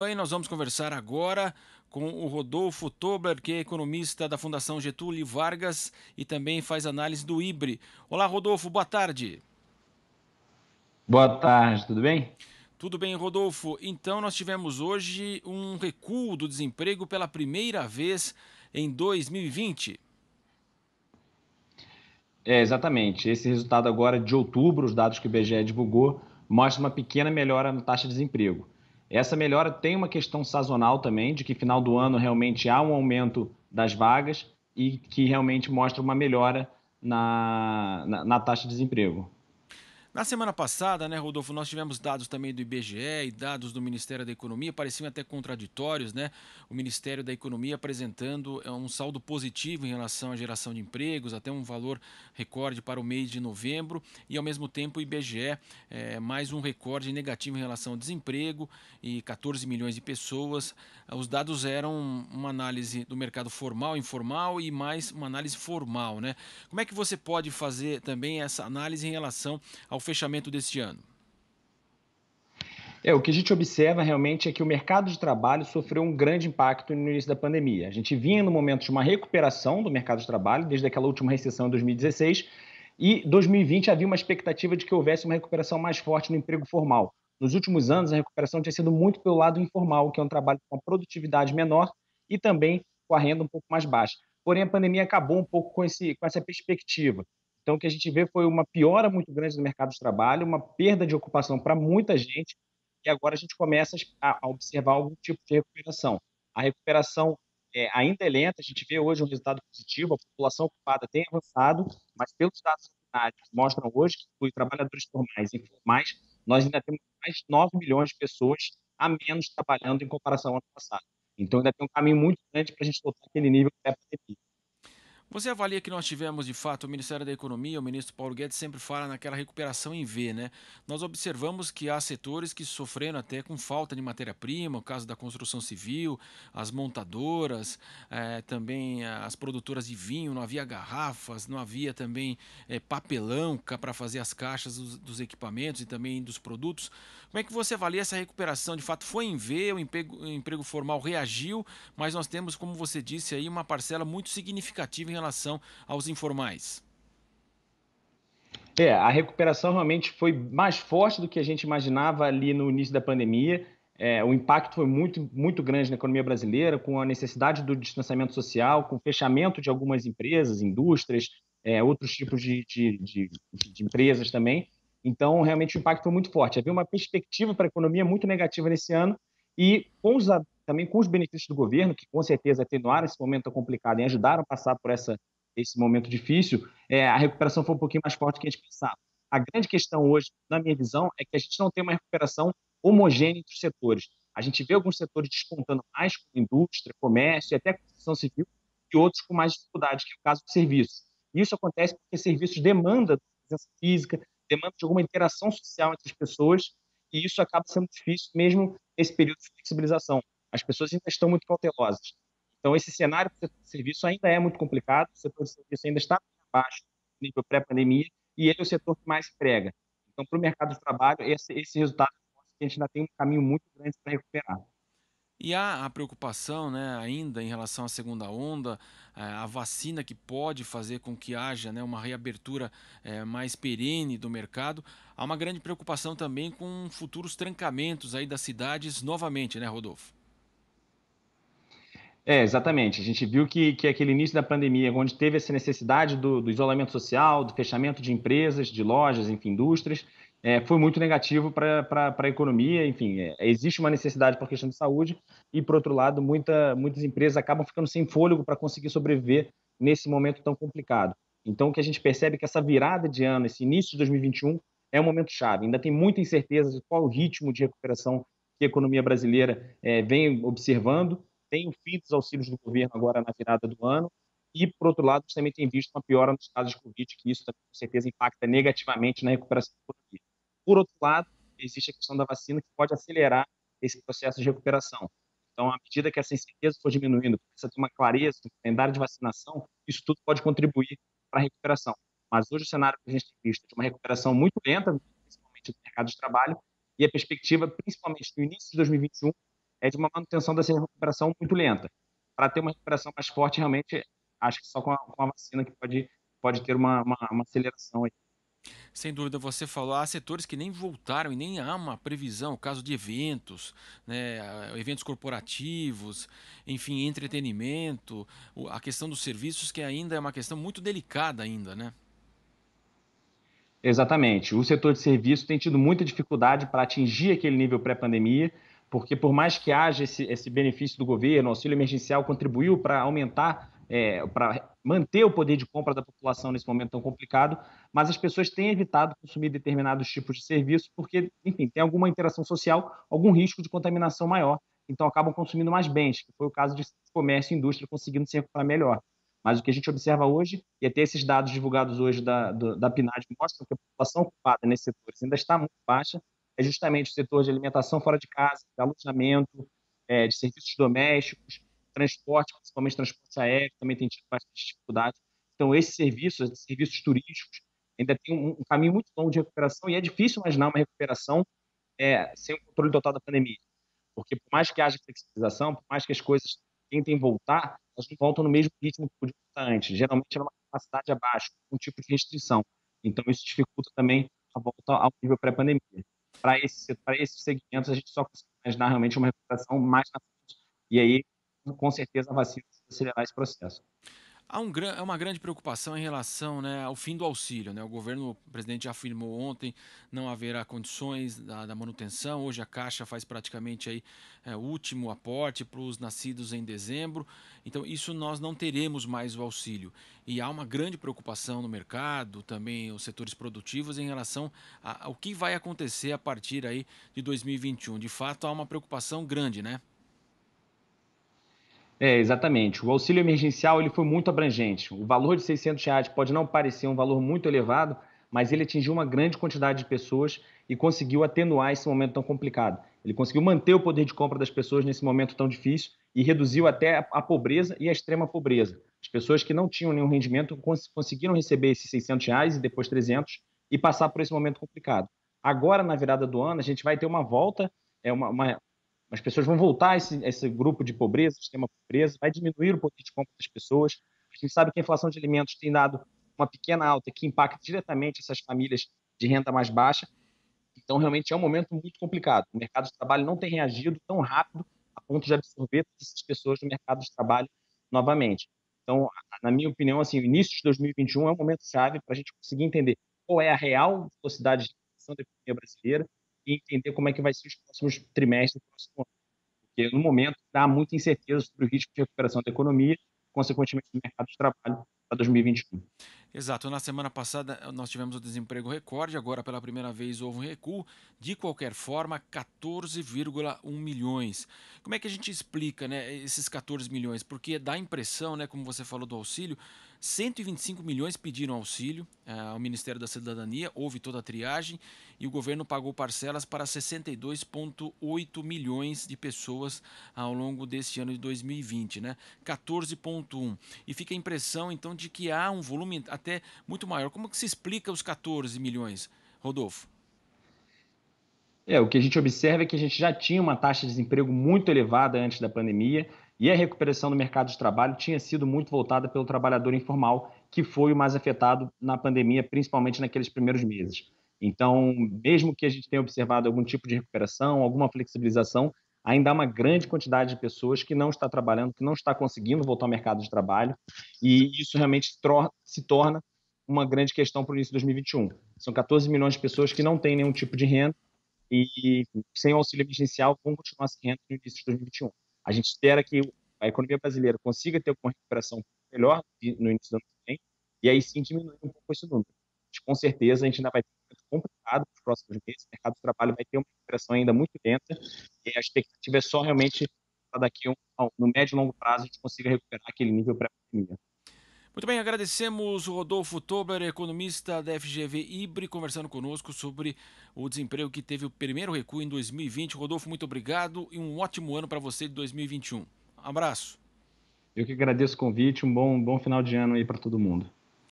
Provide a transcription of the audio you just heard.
Aí nós vamos conversar agora com o Rodolfo Tobler, que é economista da Fundação Getúlio Vargas e também faz análise do IBRE. Olá, Rodolfo, boa tarde. Boa tarde, tudo bem? Tudo bem, Rodolfo? Então, nós tivemos hoje um recuo do desemprego pela primeira vez em 2020. Exatamente. Esse resultado agora de outubro, os dados que o IBGE divulgou, mostra uma pequena melhora na taxa de desemprego. Essa melhora tem uma questão sazonal também, de que final do ano realmente há um aumento das vagas e que realmente mostra uma melhora na taxa de desemprego. Na semana passada, né, Rodolfo, nós tivemos dados também do IBGE e dados do Ministério da Economia, pareciam até contraditórios, né? O Ministério da Economia apresentando um saldo positivo em relação à geração de empregos, até um valor recorde para o mês de novembro, e ao mesmo tempo o IBGE mais um recorde negativo em relação ao desemprego e 14 milhões de pessoas. Os dados eram uma análise do mercado formal, informal e mais uma análise formal, né? Como é que você pode fazer também essa análise em relação ao fechamento deste ano? O que a gente observa realmente é que o mercado de trabalho sofreu um grande impacto no início da pandemia. A gente vinha no momento de uma recuperação do mercado de trabalho, desde aquela última recessão em 2016, e 2020 havia uma expectativa de que houvesse uma recuperação mais forte no emprego formal. Nos últimos anos, a recuperação tinha sido muito pelo lado informal, que é um trabalho com a produtividade menor e também com a renda um pouco mais baixa. Porém, a pandemia acabou um pouco com essa perspectiva. Então, o que a gente vê foi uma piora muito grande do mercado de trabalho, uma perda de ocupação para muita gente, e agora a gente começa a observar algum tipo de recuperação. A recuperação ainda é lenta, a gente vê hoje um resultado positivo, a população ocupada tem avançado, mas pelos dados ordinários que mostram hoje que os trabalhadores formais e informais, nós ainda temos mais de 9 milhões de pessoas a menos trabalhando em comparação ao ano passado. Então ainda tem um caminho muito grande para a gente voltar àquele nível pré-pandemia. Você avalia que nós tivemos, de fato, o Ministério da Economia, o ministro Paulo Guedes sempre fala naquela recuperação em V, né? Nós observamos que há setores que sofreram até com falta de matéria-prima, o caso da construção civil, as montadoras, também as produtoras de vinho, não havia garrafas, não havia também papelão para fazer as caixas dos equipamentos e também dos produtos. Como é que você avalia essa recuperação? De fato, foi em V, o emprego formal reagiu, mas nós temos, como você disse aí, uma parcela muito significativa em relação aos informais. A recuperação realmente foi mais forte do que a gente imaginava ali no início da pandemia. O impacto foi muito, muito grande na economia brasileira, com a necessidade do distanciamento social, com o fechamento de algumas empresas, indústrias, outros tipos de empresas também. Então, realmente, o impacto foi muito forte. Havia uma perspectiva para a economia muito negativa nesse ano e também com os benefícios do governo, que com certeza atenuaram esse momento complicado e ajudaram a passar por esse momento difícil, a recuperação foi um pouquinho mais forte do que a gente pensava. A grande questão hoje, na minha visão, é que a gente não tem uma recuperação homogênea entre os setores. A gente vê alguns setores despontando mais, como indústria, comércio e até construção civil, e outros com mais dificuldade, que é o caso de serviços. Isso acontece porque serviços demandam presença física, demandam de alguma interação social entre as pessoas, e isso acaba sendo difícil mesmo nesse período de flexibilização. As pessoas ainda estão muito cautelosas. Então, esse cenário para o setor de serviço ainda é muito complicado, o setor de serviço ainda está abaixo do nível pré-pandemia, e ele é o setor que mais emprega. Então, para o mercado de trabalho, esse resultado mostra que a gente ainda tem um caminho muito grande para recuperar. E há a preocupação, né, ainda em relação à segunda onda, a vacina que pode fazer com que haja, né, uma reabertura mais perene do mercado. Há uma grande preocupação também com futuros trancamentos aí das cidades novamente, né, Rodolfo? Exatamente. A gente viu que aquele início da pandemia, onde teve essa necessidade do isolamento social, do fechamento de empresas, de lojas, enfim, indústrias, foi muito negativo para a economia. Enfim, existe uma necessidade por questão de saúde e, por outro lado, muitas empresas acabam ficando sem fôlego para conseguir sobreviver nesse momento tão complicado. Então, o que a gente percebe é que essa virada de ano, esse início de 2021, é um momento chave. Ainda tem muita incerteza de qual o ritmo de recuperação que a economia brasileira vem observando. Tem o fim dos auxílios do governo agora na virada do ano, e, por outro lado, a gente também tem visto uma piora nos casos de Covid, que isso também, com certeza, impacta negativamente na recuperação da economia. Por outro lado, existe a questão da vacina, que pode acelerar esse processo de recuperação. Então, à medida que essa incerteza for diminuindo, começa a ter uma clareza no calendário de vacinação, isso tudo pode contribuir para a recuperação. Mas hoje o cenário que a gente tem visto é de uma recuperação muito lenta, principalmente do mercado de trabalho, e a perspectiva, principalmente no início de 2021, é de uma manutenção dessa recuperação muito lenta. Para ter uma recuperação mais forte, realmente, acho que só com a vacina que pode ter uma aceleração aí. Sem dúvida, você falou, há setores que nem voltaram e nem há uma previsão, o caso de eventos, né, eventos corporativos, enfim, entretenimento, a questão dos serviços que ainda é uma questão muito delicada ainda, né? Exatamente. O setor de serviço tem tido muita dificuldade para atingir aquele nível pré-pandemia, porque por mais que haja esse benefício do governo, o auxílio emergencial contribuiu para aumentar, para manter o poder de compra da população nesse momento tão complicado, mas as pessoas têm evitado consumir determinados tipos de serviço porque, enfim, tem alguma interação social, algum risco de contaminação maior, então acabam consumindo mais bens, que foi o caso de comércio e indústria conseguindo se recuperar melhor. Mas o que a gente observa hoje, e até esses dados divulgados hoje da PNAD mostram que a população ocupada nesses setores ainda está muito baixa, é justamente o setor de alimentação fora de casa, de alojamento, de serviços domésticos, transporte, principalmente transporte aéreo, também tem tido bastante dificuldade. Então, esses serviços turísticos, ainda tem um caminho muito longo de recuperação e é difícil imaginar uma recuperação sem o controle total da pandemia. Porque por mais que haja flexibilização, por mais que as coisas tentem voltar, elas não voltam no mesmo ritmo que podiam voltar antes. Geralmente é numa capacidade abaixo, um tipo de restrição. Então isso dificulta também a volta ao nível pré-pandemia. Para esses segmentos, a gente só consegue imaginar realmente uma recuperação mais na frente. E aí, com certeza, a vacina vai acelerar esse processo. É uma grande preocupação em relação, né, ao fim do auxílio, né? O presidente já afirmou ontem, não haverá condições da manutenção. Hoje a Caixa faz praticamente aí, o último aporte para os nascidos em dezembro. Então isso nós não teremos mais o auxílio. E há uma grande preocupação no mercado, também os setores produtivos em relação ao que vai acontecer a partir aí de 2021. De fato, há uma preocupação grande, né? Exatamente. O auxílio emergencial ele foi muito abrangente. O valor de R$ 600 pode não parecer um valor muito elevado, mas ele atingiu uma grande quantidade de pessoas e conseguiu atenuar esse momento tão complicado. Ele conseguiu manter o poder de compra das pessoas nesse momento tão difícil e reduziu até a pobreza e a extrema pobreza. As pessoas que não tinham nenhum rendimento conseguiram receber esses R$ 600 e depois 300 e passar por esse momento complicado. Agora, na virada do ano, a gente vai ter uma volta, as pessoas vão voltar a esse grupo de pobreza, extrema pobreza, vai diminuir o poder de compra das pessoas. A gente sabe que a inflação de alimentos tem dado uma pequena alta que impacta diretamente essas famílias de renda mais baixa. Então, realmente é um momento muito complicado. O mercado de trabalho não tem reagido tão rápido a ponto de absorver todas essas pessoas do mercado de trabalho novamente. Então, na minha opinião, assim, o início de 2021 é um momento chave para a gente conseguir entender qual é a real velocidade de recuperação da economia brasileira e entender como é que vai ser os próximos trimestres, o próximo ano. Porque, no momento, há muita incerteza sobre o risco de recuperação da economia, consequentemente, do mercado de trabalho para 2021. Exato. Na semana passada nós tivemos o desemprego recorde, agora pela primeira vez houve um recuo. De qualquer forma, 14,1 milhões. Como é que a gente explica, né, esses 14 milhões? Porque dá a impressão, né, como você falou do auxílio, 125 milhões pediram auxílio ao Ministério da Cidadania, houve toda a triagem e o governo pagou parcelas para 62,8 milhões de pessoas ao longo deste ano de 2020, né? 14,1. E fica a impressão então de que há um volume até muito maior. Como que se explica os 14 milhões, Rodolfo? O que a gente observa é que a gente já tinha uma taxa de desemprego muito elevada antes da pandemia e a recuperação do mercado de trabalho tinha sido muito voltada pelo trabalhador informal, que foi o mais afetado na pandemia, principalmente naqueles primeiros meses. Então, mesmo que a gente tenha observado algum tipo de recuperação, alguma flexibilização, ainda há uma grande quantidade de pessoas que não está trabalhando, que não está conseguindo voltar ao mercado de trabalho, e isso realmente se torna uma grande questão para o início de 2021. São 14 milhões de pessoas que não têm nenhum tipo de renda e sem o auxílio emergencial vão continuar se rendo no início de 2021. A gente espera que a economia brasileira consiga ter uma recuperação melhor no início do ano que vem, e aí sim diminuir um pouco esse número. Mas, com certeza, a gente ainda vai ter um momento complicado nos próximos meses, o mercado de trabalho vai ter uma recuperação ainda muito lenta, e a expectativa é só realmente para daqui, no médio e longo prazo, a gente consiga recuperar aquele nível pré-pandemia. Muito bem, agradecemos o Rodolfo Tobler, economista da FGV Ibre, conversando conosco sobre o desemprego que teve o primeiro recuo em 2020. Rodolfo, muito obrigado e um ótimo ano para você de 2021. Abraço. Eu que agradeço o convite, um bom final de ano aí para todo mundo.